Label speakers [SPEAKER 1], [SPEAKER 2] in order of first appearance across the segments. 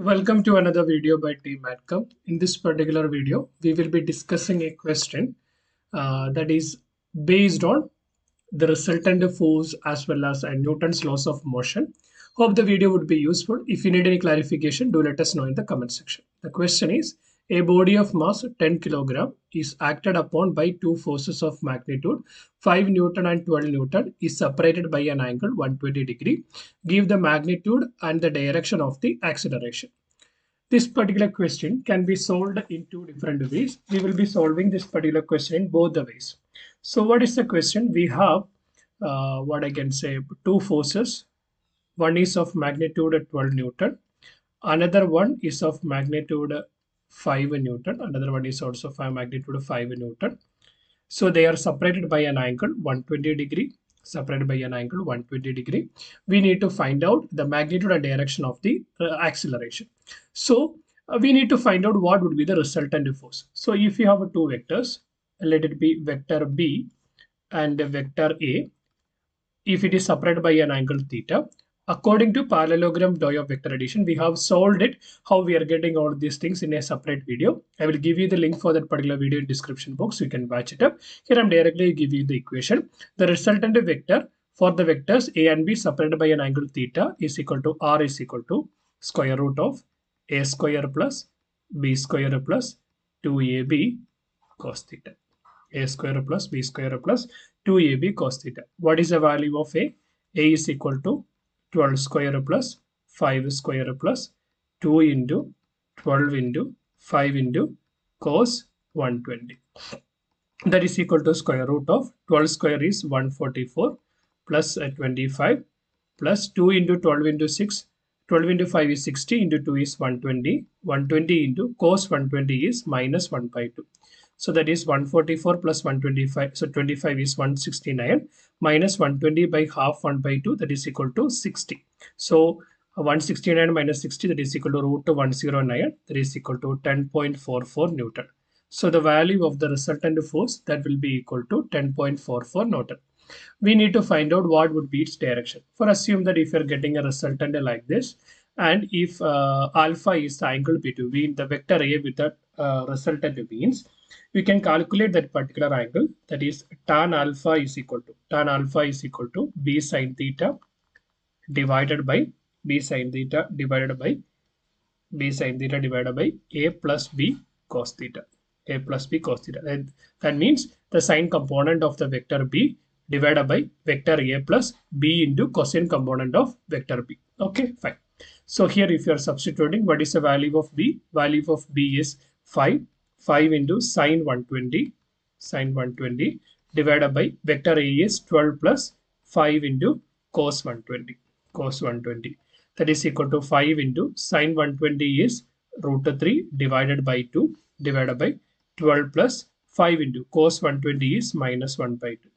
[SPEAKER 1] Welcome to another video by Team MatChem. In this particular video, we will be discussing a question that is based on the resultant force as well as Newton's laws of motion. Hope the video would be useful. If you need any clarification, do let us know in the comment section. The question is, a body of mass 10 kg is acted upon by two forces of magnitude 5 Newton and 12 Newton is separated by an angle 120 degree. Give the magnitude and the direction of the acceleration. This particular question can be solved in two different ways. We will be solving this particular question in both the ways. So what is the question? We have what I can say two forces. One is of magnitude 12 Newton. Another one is of magnitude 5 Newton. Another one is also of magnitude 5 Newton. So they are separated by an angle 120 degree. Separated by an angle 120 degree. We need to find out the magnitude and direction of the acceleration. So we need to find out what would be the resultant force. So if you have two vectors, let it be vector B and vector A. If it is separated by an angle theta, according to parallelogram law of vector addition, we have solved it. How we are getting all these things in a separate video. I will give you the link for that particular video in description box. So you can watch it up. Here I'm directly giving you the equation. The resultant vector for the vectors A and B separated by an angle theta is equal to R is equal to square root of A square plus B square plus 2AB cos theta. A square plus B square plus 2AB cos theta. What is the value of A? A is equal to 12 square plus 5 square plus 2 into 12 into 5 into cos 120. That is equal to square root of 12 square is 144 plus 25 plus 2 into 12 into 6. 12 into 5 is 60 into 2 is 120. 120 into cos 120 is minus 1 by 2. So that is 144 plus 125. So 25 is 169 minus 120 by half 1 by 2, that is equal to 60. So 169 minus 60, that is equal to root 109, that is equal to 10.44 Newton. So the value of the resultant force that will be equal to 10.44 Newton. We need to find out what would be its direction. For assume that if you're getting a resultant like this, and if alpha is the angle between the vector A with the resultant means, we can calculate that particular angle, that is tan alpha is equal to B sin theta divided by B sin theta divided by A plus B cos theta. A plus B cos theta. And that means the sine component of the vector B divided by vector A plus B into cosine component of vector B. Okay, fine. So here if you are substituting, what is the value of B? Value of B is 5. 5 into sine 120 divided by vector A is 12 plus 5 into cos 120. That is equal to 5 into sine 120 is root 3 divided by 2 divided by 12 plus 5 into cos 120 is minus 1 by 2.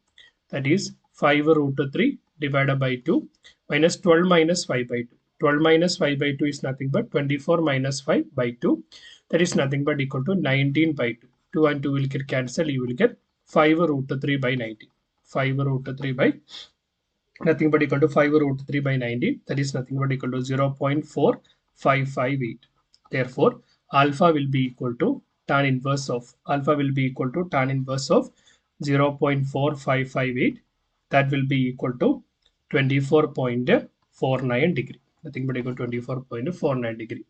[SPEAKER 1] That is 5 root 3 divided by 2 minus 12 minus 5 by 2. 12 minus 5 by 2 is nothing but 24 minus 5 by 2. That is nothing but equal to 19 by 2. 2 and 2 will get cancelled. You will get 5 root 3 by 19. 5 root 3 by nothing but equal to 5 root 3 by 19. That is nothing but equal to 0.4558. Therefore, alpha will be equal to tan inverse of 0.4558. That will be equal to 24.49 degree. Nothing but equal to 24.49 degree.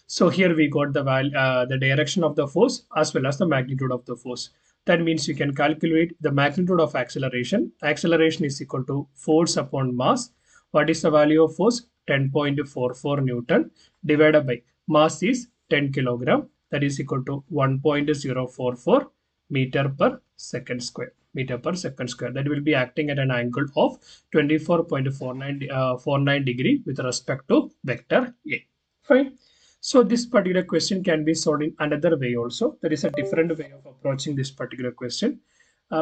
[SPEAKER 1] So here we got the value, the direction of the force as well as the magnitude of the force. That means you can calculate the magnitude of acceleration. Acceleration is equal to force upon mass. What is the value of force? 10.44 Newton divided by mass is 10 kilogram. That is equal to 1.044 meter per second square. That will be acting at an angle of 24.49 degree with respect to vector A. Fine. So this particular question can be solved in another way also. There is a different way of approaching this particular question.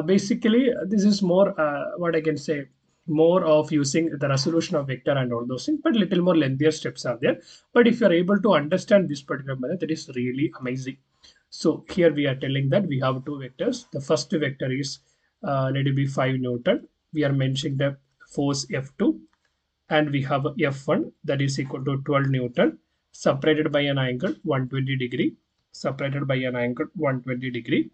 [SPEAKER 1] Basically, this is more what I can say, more of using the resolution of vector and all those things, but little more lengthier steps are there. But if you are able to understand this particular method, that is really amazing. So here we are telling that we have two vectors. The first vector is let it be 5 Newton. We are mentioning the force F2 and we have F1 that is equal to 12 Newton separated by an angle 120 degree, separated by an angle 120 degree.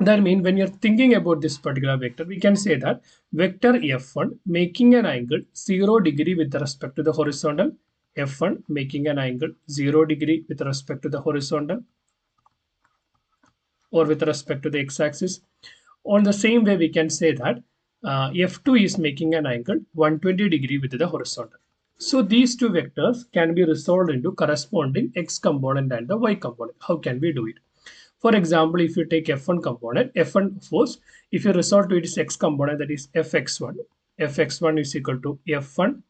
[SPEAKER 1] That means when you're thinking about this particular vector, we can say that vector F1 making an angle 0 degree with respect to the horizontal, F1 making an angle 0 degree with respect to the horizontal or with respect to the x-axis. On the same way, we can say that F2 is making an angle 120 degree with the horizontal. So these two vectors can be resolved into corresponding x component and the y component. How can we do it? For example, if you take F1 component, F1 force, if you resolve to its x component, that is Fx1, Fx1 is equal to F1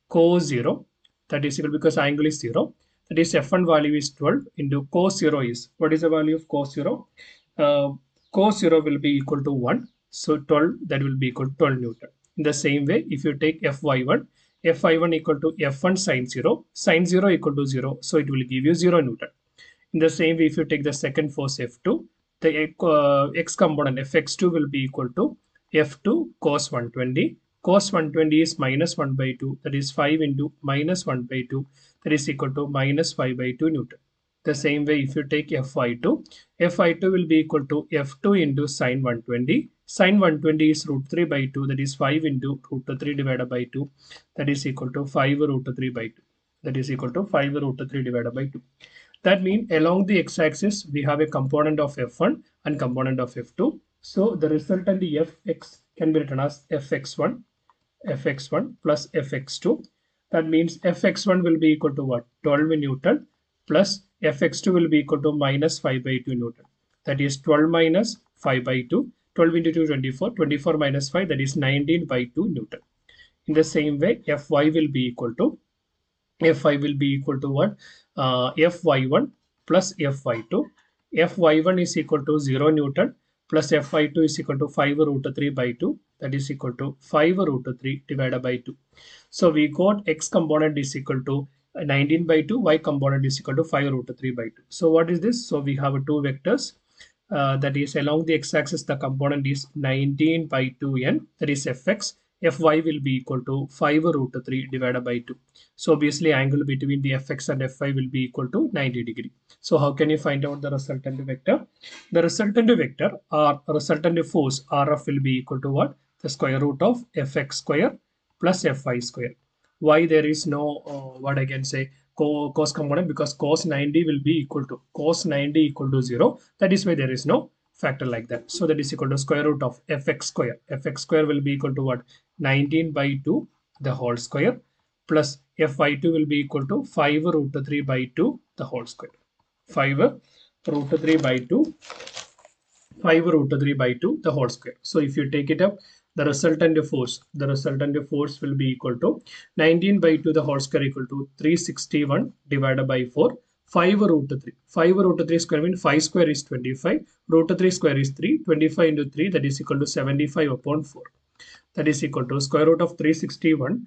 [SPEAKER 1] cos 0, that is equal because angle is 0. That is F1 value is 12 into cos 0 is, what is the value of cos 0? Cos 0 will be equal to 1. So 12, that will be equal to 12 Newton. In the same way, if you take Fy1, Fy1 equal to F1 sin 0 equal to 0. So it will give you 0 Newton. In the same way, if you take the second force F2, the x component Fx2 will be equal to F2 cos 120. Cos 120 is minus 1 by 2, that is 5 into minus 1 by 2, that is equal to minus 5 by 2 Newton. The same way, if you take Fi2, Fi2 will be equal to F2 into sin 120. Sin 120 is root 3 by 2, that is 5 into root 3 divided by 2, that is equal to 5 root 3 by 2. That is equal to 5 root 3 divided by 2. That means along the x-axis, we have a component of F1 and component of F2. So the resultant Fx can be written as Fx1 plus Fx2. That means Fx1 will be equal to what? 12 Newton plus Fx2 will be equal to minus 5 by 2 Newton. That is 12 minus 5 by 2. 12 into 2, 24. 24 minus 5, that is 19 by 2 Newton. In the same way, Fy will be equal to Fy will be equal to what? Fy1 plus Fy2. Fy1 is equal to 0 Newton plus Fy2 is equal to 5 root 3 by 2. That is equal to 5 root 3 divided by 2. So we got x component is equal to 19 by 2, y component is equal to 5 root 3 by 2. So what is this? So we have two vectors. That is along the x-axis, the component is 19 by 2n, that is Fx. Fy will be equal to 5 root 3 divided by 2. So obviously angle between the Fx and Fy will be equal to 90 degree. So how can you find out the resultant vector? The resultant vector or resultant force Rf will be equal to what? The square root of Fx square plus Fy square. Why there is no, what I can say, cos component? Because cos 90 will be equal to cos 90 equal to 0. That is why there is no factor like that. So that is equal to square root of Fx square. Fx square will be equal to what? 19 by 2 the whole square plus Fy2 will be equal to 5 root 3 by 2 the whole square. 5 root 3 by 2, 5 root 3 by 2 the whole square. So if you take it up, the resultant force will be equal to 19 by 2 the whole square equal to 361 divided by 4. 5 root 3. 5 root 3 square means 5 square is 25. Root 3 square is 3. 25 into 3, that is equal to 75 upon 4. That is equal to square root of 361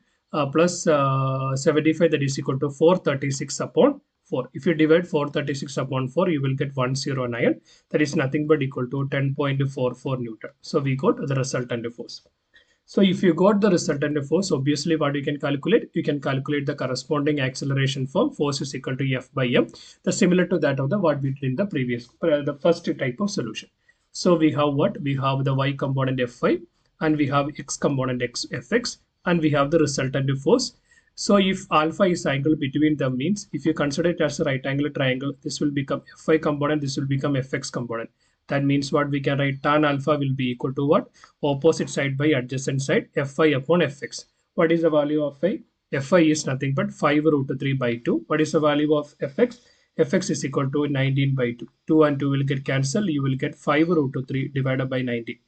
[SPEAKER 1] plus 75, that is equal to 436 upon 4. If you divide 436 upon 4, you will get 109. That is nothing but equal to 10.44 Newton. So we got the resultant force. So if you got the resultant force, obviously what you can calculate? You can calculate the corresponding acceleration form. Force is equal to F by M. That's similar to that of the what we did in the previous, the first type of solution. So we have what? We have the y component Fy and we have x component Fx and we have the resultant force. So if alpha is angle between them means if you consider it as a right angle triangle, this will become Fy component, this will become Fx component. That means what we can write tan alpha will be equal to what? Opposite side by adjacent side, Fy upon Fx. What is the value of Fy? Fy is nothing but 5 root 3 by 2. What is the value of Fx? Fx is equal to 19 by 2. 2 and 2 will get cancelled. You will get 5 root 3 divided by 19.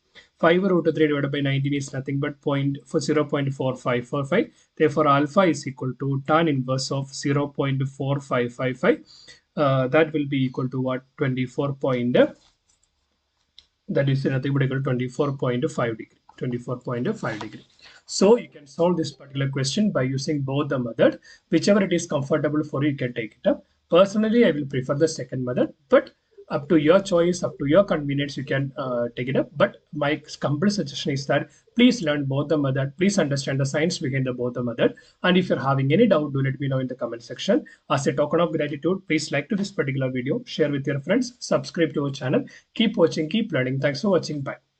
[SPEAKER 1] 5 root 3 divided by 19 is nothing but 0.4545. Therefore, alpha is equal to tan inverse of 0.4555. That will be equal to what? 24. That is nothing but equal to 24.5 degree. 24.5 degree. So you can solve this particular question by using both the method. Whichever it is comfortable for you, you can take it up. Personally, I will prefer the second method, but Up to your choice, up to your convenience, you can take it up. But my complete suggestion is that please learn both the method. Please understand the science behind the both the method. And if you're having any doubt, do let me know in the comment section. As a token of gratitude, please like to this particular video, share with your friends, subscribe to our channel. Keep watching, keep learning. Thanks for watching. Bye.